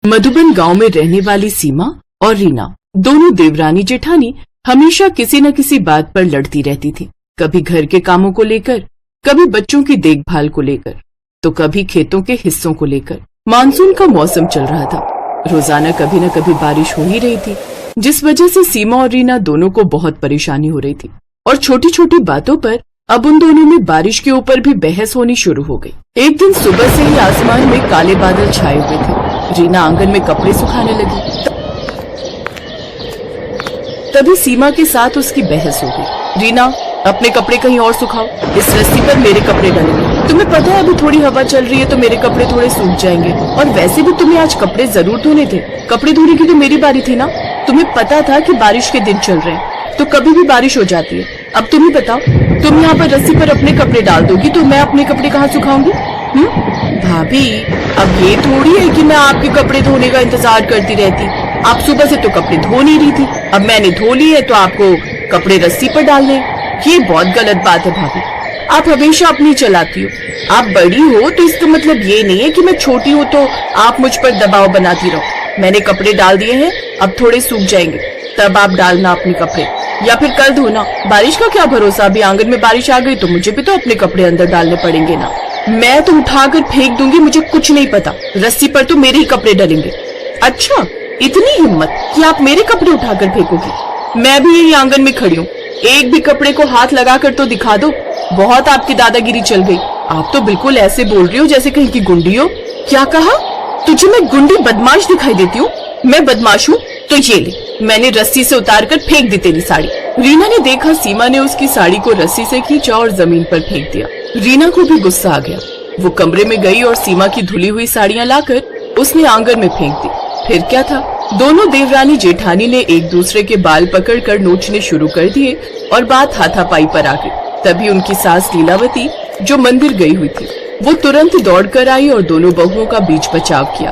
मधुबन गांव में रहने वाली सीमा और रीना दोनों देवरानी जेठानी हमेशा किसी न किसी बात पर लड़ती रहती थी। कभी घर के कामों को लेकर, कभी बच्चों की देखभाल को लेकर, तो कभी खेतों के हिस्सों को लेकर। मानसून का मौसम चल रहा था। रोजाना कभी न कभी बारिश हो ही रही थी, जिस वजह से सीमा और रीना दोनों को बहुत परेशानी हो रही थी। और छोटी छोटी बातों पर अब उन दोनों में बारिश के ऊपर भी बहस होनी शुरू हो गई। एक दिन सुबह से ही आसमान में काले बादल छाए हुए थे। रीना आंगन में कपड़े सुखाने लगी, तभी सीमा के साथ उसकी बहस हो गई। रीना, अपने कपड़े कहीं और सुखाओ, इस रस्सी पर मेरे कपड़े डलेंगे। तुम्हें पता है अभी थोड़ी हवा चल रही है तो मेरे कपड़े थोड़े सूख जाएंगे। और वैसे भी तुम्हें आज कपड़े जरूर धोने थे। कपड़े धोने की तो मेरी बारी थी ना। तुम्हें पता था कि बारिश के दिन चल रहे हैं तो कभी भी बारिश हो जाती है। अब तुम ही बताओ, तुम यहाँ पर रस्सी पर अपने कपड़े डाल दोगी तो मैं अपने कपड़े कहाँ सुखाऊंगी? भाभी, अब ये थोड़ी है कि मैं आपके कपड़े धोने का इंतजार करती रहती। आप सुबह से तो कपड़े धो नहीं रही थी, अब मैंने धो लिए तो आपको कपड़े रस्सी पर डालने। ये बहुत गलत बात है भाभी। आप हमेशा अपनी चलाती हो। आप बड़ी हो तो इसका मतलब ये नहीं है कि मैं छोटी हूँ तो आप मुझ पर दबाव बनाती रहो। मैंने कपड़े डाल दिए हैं, अब थोड़े सूख जाएंगे, तब आप डालना अपने कपड़े, या फिर कल धोना। बारिश का क्या भरोसा, अभी आंगन में बारिश आ गई तो मुझे भी तो अपने कपड़े अंदर डालने पड़ेंगे ना। मैं तो उठाकर फेंक दूंगी, मुझे कुछ नहीं पता। रस्सी पर तो मेरे ही कपड़े डलेंगे। अच्छा, इतनी हिम्मत कि आप मेरे कपड़े उठाकर फेंकोगी? मैं भी यही आंगन में खड़ी हूँ, एक भी कपड़े को हाथ लगाकर तो दिखा दो। बहुत आपकी दादागिरी चल गई। आप तो बिल्कुल ऐसे बोल रही हो जैसे कहीं की गुंडी हो। क्या कहा? तुझे मैं गुंडी बदमाश दिखाई देती हूँ? मैं बदमाश हूँ तो ये ले, मैंने रस्सी से उतारकर फेंक दी तेरी साड़ी। रीना ने देखा सीमा ने उसकी साड़ी को रस्सी से खींचा और जमीन पर फेंक दिया। रीना को भी गुस्सा आ गया। वो कमरे में गई और सीमा की धुली हुई साड़ियां लाकर उसने आंगन में फेंक दी। फिर क्या था, दोनों देवरानी जेठानी ने एक दूसरे के बाल पकड़कर नोचने शुरू कर दिए और बात हाथापाई पर आ गई। तभी उनकी सास लीलावती, जो मंदिर गई हुई थी, वो तुरंत दौड़कर आई और दोनों बहुओं का बीच बचाव किया।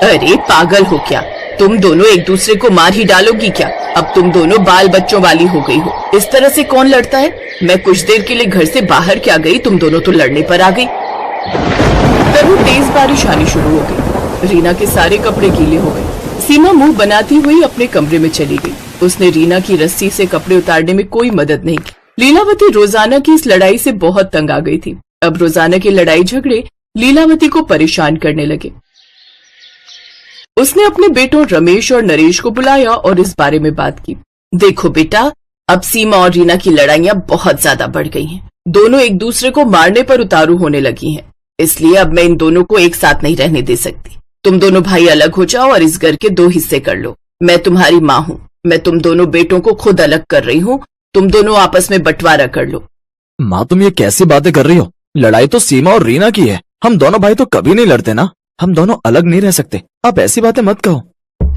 अरे पागल हो क्या, तुम दोनों एक दूसरे को मार ही डालोगी क्या? अब तुम दोनों बाल बच्चों वाली हो गई हो। इस तरह से कौन लड़ता है? मैं कुछ देर के लिए घर से बाहर क्या गई, तुम दोनों तो लड़ने पर आ गई। तभी तेज बारिश आनी शुरू हो गई। रीना के सारे कपड़े गीले हो गए। सीमा मुंह बनाती हुई अपने कमरे में चली गई। उसने रीना की रस्सी से कपड़े उतारने में कोई मदद नहीं की। लीलावती रोजाना की इस लड़ाई से बहुत तंग आ गई थी। अब रोजाना के लड़ाई झगड़े लीलावती को परेशान करने लगे। उसने अपने बेटों रमेश और नरेश को बुलाया और इस बारे में बात की। देखो बेटा, अब सीमा और रीना की लड़ाइयां बहुत ज्यादा बढ़ गई हैं। दोनों एक दूसरे को मारने पर उतारू होने लगी हैं। इसलिए अब मैं इन दोनों को एक साथ नहीं रहने दे सकती। तुम दोनों भाई अलग हो जाओ और इस घर के 2 हिस्से कर लो। मैं तुम्हारी माँ हूँ, मैं तुम दोनों बेटों को खुद अलग कर रही हूँ। तुम दोनों आपस में बंटवारा कर लो। माँ, तुम ये कैसी बातें कर रही हो? लड़ाई तो सीमा और रीना की है। हम दोनों भाई तो कभी नहीं लड़ते ना। हम दोनों अलग नहीं रह सकते। आप ऐसी बातें मत कहो।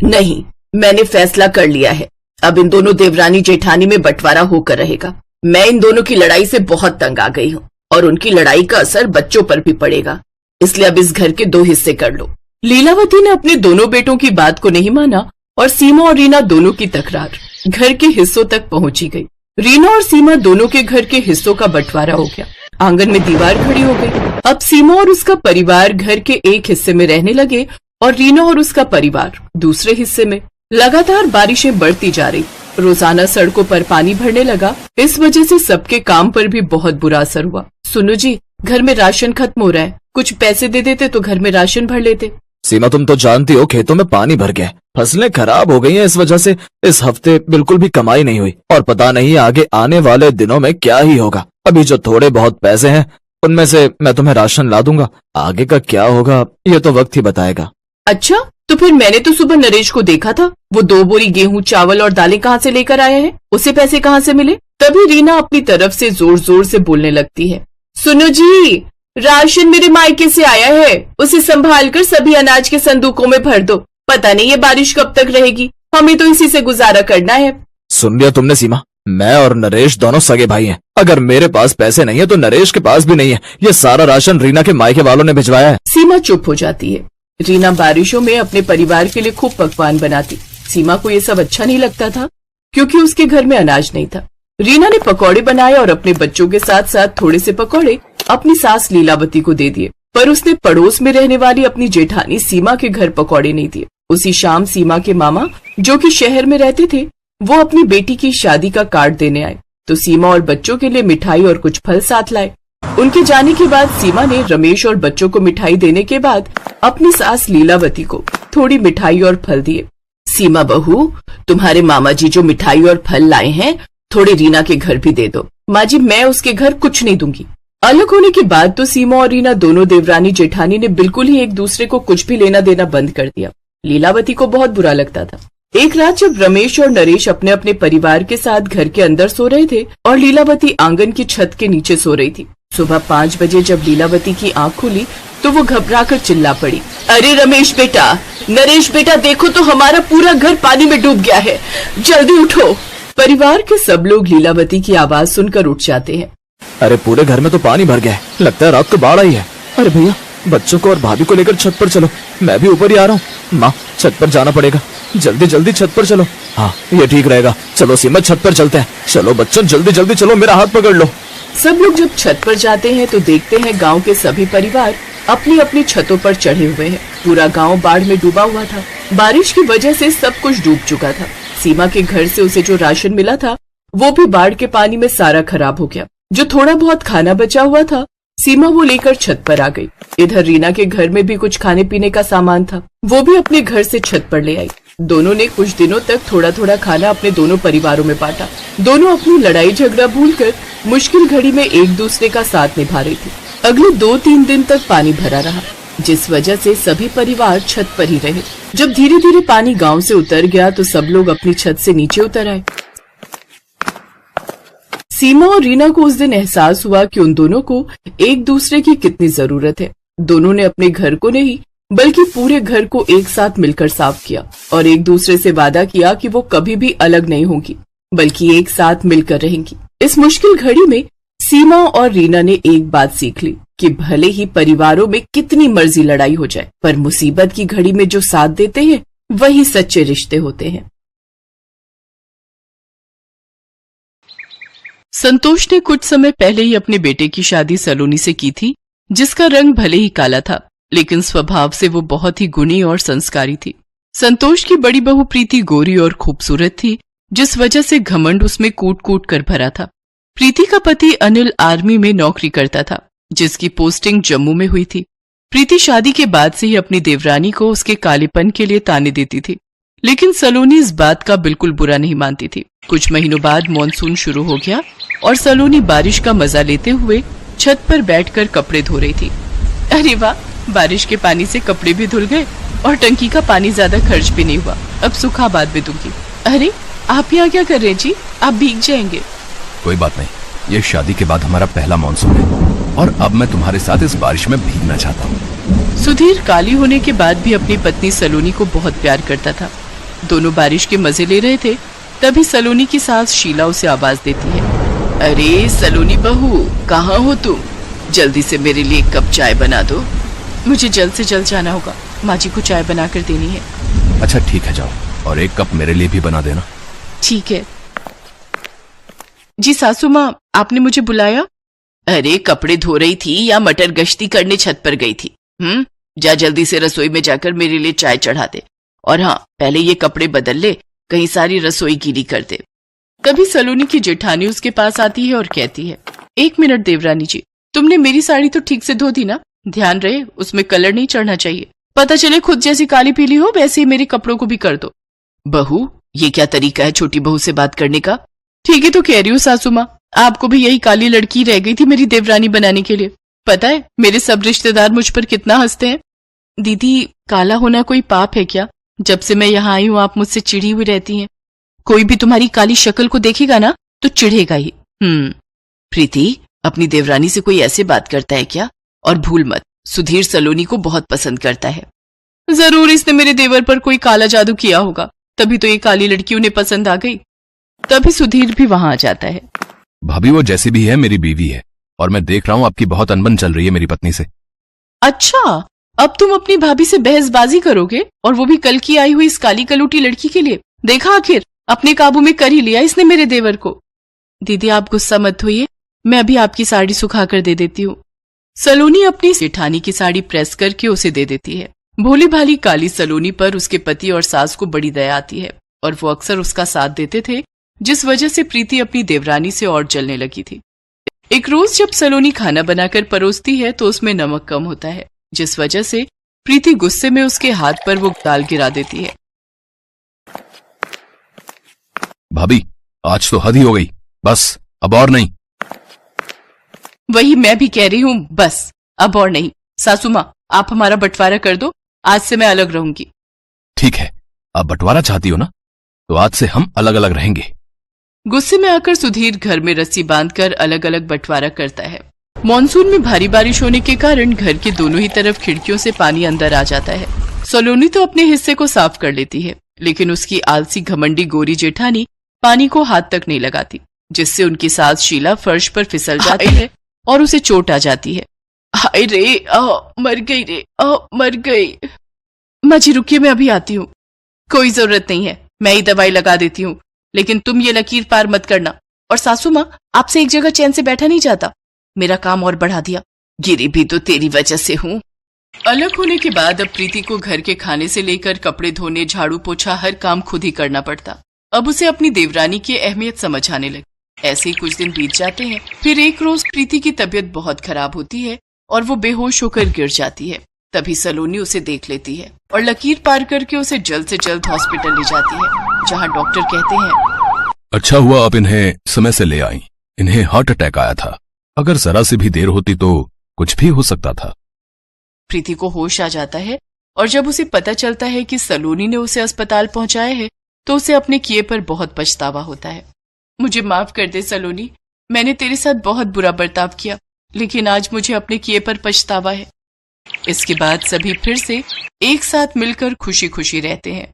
नहीं, मैंने फैसला कर लिया है। अब इन दोनों देवरानी जेठानी में बंटवारा होकर रहेगा। मैं इन दोनों की लड़ाई से बहुत तंग आ गई हूँ और उनकी लड़ाई का असर बच्चों पर भी पड़ेगा। इसलिए अब इस घर के 2 हिस्से कर लो। लीलावती ने अपने दोनों बेटों की बात को नहीं माना और सीमा और रीना दोनों की तकरार घर के हिस्सों तक पहुंची गई। रीना और सीमा दोनों के घर के हिस्सों का बंटवारा हो गया। आंगन में दीवार खड़ी हो गई। अब सीमा और उसका परिवार घर के एक हिस्से में रहने लगे और रीना और उसका परिवार दूसरे हिस्से में। लगातार बारिशें बढ़ती जा रही। रोजाना सड़कों पर पानी भरने लगा। इस वजह से सबके काम पर भी बहुत बुरा असर हुआ। सुनो जी, घर में राशन खत्म हो रहा है, कुछ पैसे दे देते तो घर में राशन भर लेते। सीमा, तुम तो जानती हो खेतों में पानी भर गया है, फसलें खराब हो गई हैं। इस वजह से इस हफ्ते बिल्कुल भी कमाई नहीं हुई और पता नहीं आगे आने वाले दिनों में क्या ही होगा। अभी जो थोड़े बहुत पैसे हैं उनमें से मैं तुम्हें राशन ला दूंगा। आगे का क्या होगा ये तो वक्त ही बताएगा। अच्छा, तो फिर मैंने तो सुबह नरेश को देखा था। वो 2 बोरी गेहूं, चावल और दालें कहाँ से लेकर आया है? उसे पैसे कहाँ से मिले? तभी रीना अपनी तरफ से जोर जोर से बोलने लगती है। सुनो जी, राशन मेरे मायके से आया है, उसे संभाल कर सभी अनाज के संदूकों में भर दो। पता नहीं ये बारिश कब तक रहेगी, हमें तो इसी से गुजारा करना है। सुन लिया तुमने सीमा? मैं और नरेश दोनों सगे भाई हैं। अगर मेरे पास पैसे नहीं है तो नरेश के पास भी नहीं है। ये सारा राशन रीना के मायके वालों ने भिजवाया है। सीमा चुप हो जाती है। रीना बारिशों में अपने परिवार के लिए खूब पकवान बनाती। सीमा को ये सब अच्छा नहीं लगता था क्योंकि उसके घर में अनाज नहीं था। रीना ने पकौड़े बनाए और अपने बच्चों के साथ साथ थोड़े से पकौड़े अपनी सास लीलावती को दे दिए। पर उसने पड़ोस में रहने वाली अपनी जेठानी सीमा के घर पकौड़े नहीं दिए। उसी शाम सीमा के मामा, जो कि शहर में रहते थे, वो अपनी बेटी की शादी का कार्ड देने आए, तो सीमा और बच्चों के लिए मिठाई और कुछ फल साथ लाए। उनके जाने के बाद सीमा ने रमेश और बच्चों को मिठाई देने के बाद अपनी सास लीलावती को थोड़ी मिठाई और फल दिए। सीमा बहू, तुम्हारे मामा जी जो मिठाई और फल लाए हैं, थोड़े रीना के घर भी दे दो। माँ जी, मैं उसके घर कुछ नहीं दूंगी। अलग होने के बाद तो सीमा और रीना दोनों देवरानी जेठानी ने बिल्कुल ही एक दूसरे को कुछ भी लेना देना बंद कर दिया। लीलावती को बहुत बुरा लगता था। एक रात जब रमेश और नरेश अपने अपने परिवार के साथ घर के अंदर सो रहे थे और लीलावती आंगन की छत के नीचे सो रही थी, सुबह 5 बजे जब लीलावती की आंख खुली तो वो घबराकर चिल्ला पड़ी, अरे रमेश बेटा, नरेश बेटा, देखो तो हमारा पूरा घर पानी में डूब गया है, जल्दी उठो। परिवार के सब लोग लीलावती की आवाज सुनकर उठ जाते हैं। अरे पूरे घर में तो पानी भर गया है, लगता है रात को बाढ़ आई है। अरे भैया, बच्चों को और भाभी को लेकर छत पर चलो, मैं भी ऊपर ही आ रहा हूँ। माँ, छत पर जाना पड़ेगा, जल्दी जल्दी छत पर चलो। हाँ, ये ठीक रहेगा। चलो सीमा, छत पर चलते हैं। चलो बच्चों, जल्दी जल्दी चलो, मेरा हाथ पकड़ लो। सब लोग जब छत पर जाते हैं तो देखते हैं गांव के सभी परिवार अपनी अपनी छतों पर चढ़े हुए हैं। पूरा गांव बाढ़ में डूबा हुआ था। बारिश की वजह से सब कुछ डूब चुका था। सीमा के घर से उसे जो राशन मिला था वो भी बाढ़ के पानी में सारा खराब हो गया। जो थोड़ा बहुत खाना बचा हुआ था, सीमा वो लेकर छत पर आ गई। इधर रीना के घर में भी कुछ खाने पीने का सामान था, वो भी अपने घर से छत पर ले आई। दोनों ने कुछ दिनों तक थोड़ा थोड़ा खाना अपने दोनों परिवारों में बांटा। दोनों अपनी लड़ाई झगड़ा भूलकर मुश्किल घड़ी में एक दूसरे का साथ निभा रही थी। अगले 2-3 दिन तक पानी भरा रहा, जिस वजह से सभी परिवार छत पर ही रहे। जब धीरे धीरे पानी गांव से उतर गया तो सब लोग अपनी छत से नीचे उतर आए। सीमा और रीना को उस दिन एहसास हुआ कि उन दोनों को एक दूसरे की कितनी जरूरत है। दोनों ने अपने घर को नहीं बल्कि पूरे घर को एक साथ मिलकर साफ किया और एक दूसरे से वादा किया कि वो कभी भी अलग नहीं होंगी, बल्कि एक साथ मिलकर रहेंगी। इस मुश्किल घड़ी में सीमा और रीना ने एक बात सीख ली कि भले ही परिवारों में कितनी मर्जी लड़ाई हो जाए, पर मुसीबत की घड़ी में जो साथ देते हैं वही सच्चे रिश्ते होते हैं। संतोष ने कुछ समय पहले ही अपने बेटे की शादी सलोनी से की थी, जिसका रंग भले ही काला था, लेकिन स्वभाव से वो बहुत ही गुणी और संस्कारी थी। संतोष की बड़ी बहू प्रीति गोरी और खूबसूरत थी, जिस वजह से घमंड उसमें कूट कूट कर भरा था। प्रीति का पति अनिल आर्मी में नौकरी करता था, जिसकी पोस्टिंग जम्मू में हुई थी। प्रीति शादी के बाद से ही अपनी देवरानी को उसके कालेपन के लिए ताने देती थी, लेकिन सलोनी इस बात का बिल्कुल बुरा नहीं मानती थी। कुछ महीनों बाद मॉनसून शुरू हो गया और सलोनी बारिश का मजा लेते हुए छत पर बैठकर कपड़े धो रही थी। अरे वाह, बारिश के पानी से कपड़े भी धुल गए और टंकी का पानी ज्यादा खर्च भी नहीं हुआ। अब सूखा बाद भी दूंगी। अरे आप यहाँ क्या कर रहे हैं जी? आप भीग जाएंगे। कोई बात नहीं, ये शादी के बाद हमारा पहला मॉनसून है और अब मैं तुम्हारे साथ इस बारिश में भीगना चाहता हूँ। सुधीर काली होने के बाद भी अपनी पत्नी सलोनी को बहुत प्यार करता था। दोनों बारिश के मजे ले रहे थे, तभी सलोनी की सास शीला उसे आवाज देती है, अरे सलोनी बहू, कहाँ हो तुम? जल्दी से मेरे लिए एक कप चाय बना दो। मुझे जल्द से जल्द जाना होगा, माँ जी को चाय बनाकर देनी है। अच्छा ठीक है, जाओ, और एक कप मेरे लिए भी बना देना। ठीक है जी। सासू माँ, आपने मुझे बुलाया? अरे कपड़े धो रही थी या मटर गश्ती करने छत पर गई थी? जा जल्दी से रसोई में जाकर मेरे लिए चाय चढ़ा दे, और हाँ, पहले ये कपड़े बदल ले, कहीं सारी रसोई गीली कर दे। तभी सलोनी की जेठानी उसके पास आती है और कहती है, 1 मिनट देवरानी जी, तुमने मेरी साड़ी तो ठीक से धो दी ना? ध्यान रहे उसमें कलर नहीं चढ़ना चाहिए, पता चले खुद जैसी काली पीली हो वैसे ही मेरे कपड़ों को भी कर दो। बहू, ये क्या तरीका है छोटी बहू से बात करने का? ठीक है तो कह रही हूँ सासू माँ, आपको भी यही काली लड़की रह गई थी मेरी देवरानी बनाने के लिए। पता है मेरे सब रिश्तेदार मुझ पर कितना हंसते हैं। दीदी, काला होना कोई पाप है क्या? जब से मैं यहाँ आई हूँ आप मुझसे चिढ़ी हुई रहती हैं। कोई भी तुम्हारी काली शक्ल को देखेगा ना तो चिढ़ेगा ही। प्रीति, अपनी देवरानी से कोई ऐसे बात करता है क्या? और भूल मत, सुधीर सलोनी को बहुत पसंद करता है। जरूर इसने मेरे देवर पर कोई काला जादू किया होगा, तभी तो ये काली लड़की उन्हें पसंद आ गई। तभी सुधीर भी वहां आ जाता है। भाभी, वो जैसी भी है मेरी बीवी है, और मैं देख रहा हूँ आपकी बहुत अनबन चल रही है मेरी पत्नी से। अच्छा, अब तुम अपनी भाभी से बहसबाजी करोगे, और वो भी कल की आई हुई इस काली कलूटी लड़की के लिए? देखा, आखिर अपने काबू में कर ही लिया इसने मेरे देवर को। दीदी आप गुस्सा मत होइए, मैं अभी आपकी साड़ी सुखा कर दे देती हूँ। सलोनी अपनी जेठानी की साड़ी प्रेस करके उसे दे देती है। भोली भाली काली सलोनी पर उसके पति और सास को बड़ी दया आती है और वो अक्सर उसका साथ देते थे, जिस वजह से प्रीति अपनी देवरानी से और जलने लगी थी। एक रोज जब सलोनी खाना बनाकर परोसती है तो उसमें नमक कम होता है, जिस वजह से प्रीति गुस्से में उसके हाथ पर वो दाल गिरा देती है। भाभी, आज तो हद ही हो गई, बस अब और नहीं। वही मैं भी कह रही हूँ, बस अब और नहीं। सासू माँ, आप हमारा बंटवारा कर दो, आज से मैं अलग रहूंगी। ठीक है, आप बंटवारा चाहती हो ना, तो आज से हम अलग अलग रहेंगे। गुस्से में आकर सुधीर घर में रस्सी बांधकर अलग अलग बंटवारा करता है। मॉनसून में भारी बारिश होने के कारण घर के दोनों ही तरफ खिड़कियों से पानी अंदर आ जाता है। सलोनी तो अपने हिस्से को साफ कर लेती है, लेकिन उसकी आलसी घमंडी गोरी जेठानी पानी को हाथ तक नहीं लगाती, जिससे उनकी सास शीला फर्श पर फिसल जाती है और उसे चोट आ जाती है। हाय रे, मर गई रे, मर गई। माँ जी रुकिए, मैं अभी आती हूँ। कोई जरूरत नहीं है, मैं ही दवाई लगा देती हूँ, लेकिन तुम ये लकीर पार मत करना। और सासू माँ, आपसे एक जगह चैन से बैठा नहीं जाता, मेरा काम और बढ़ा दिया। गिरी भी तो तेरी वजह से हूँ। अलग होने के बाद अब प्रीति को घर के खाने से लेकर कपड़े धोने, झाड़ू पोछा हर काम खुद ही करना पड़ता। अब उसे अपनी देवरानी की अहमियत समझ आने लगी। ऐसे ही कुछ दिन बीत जाते हैं। फिर एक रोज प्रीति की तबीयत बहुत खराब होती है और वो बेहोश होकर गिर जाती है। तभी सलोनी उसे देख लेती है और लकीर पार करके उसे जल्द से जल्द हॉस्पिटल ले जाती है, जहाँ डॉक्टर कहते हैं, अच्छा हुआ आप इन्हें समय से ले आई। इन्हें हार्ट अटैक आया था, अगर जरा सी भी देर होती तो कुछ भी हो सकता था। प्रीति को होश आ जाता है और जब उसे पता चलता है कि सलोनी ने उसे अस्पताल पहुंचाया है तो उसे अपने किए पर बहुत पछतावा होता है। मुझे माफ कर दे सलोनी, मैंने तेरे साथ बहुत बुरा बर्ताव किया, लेकिन आज मुझे अपने किए पर पछतावा है। इसके बाद सभी फिर से एक साथ मिलकर खुशी खुशी रहते हैं।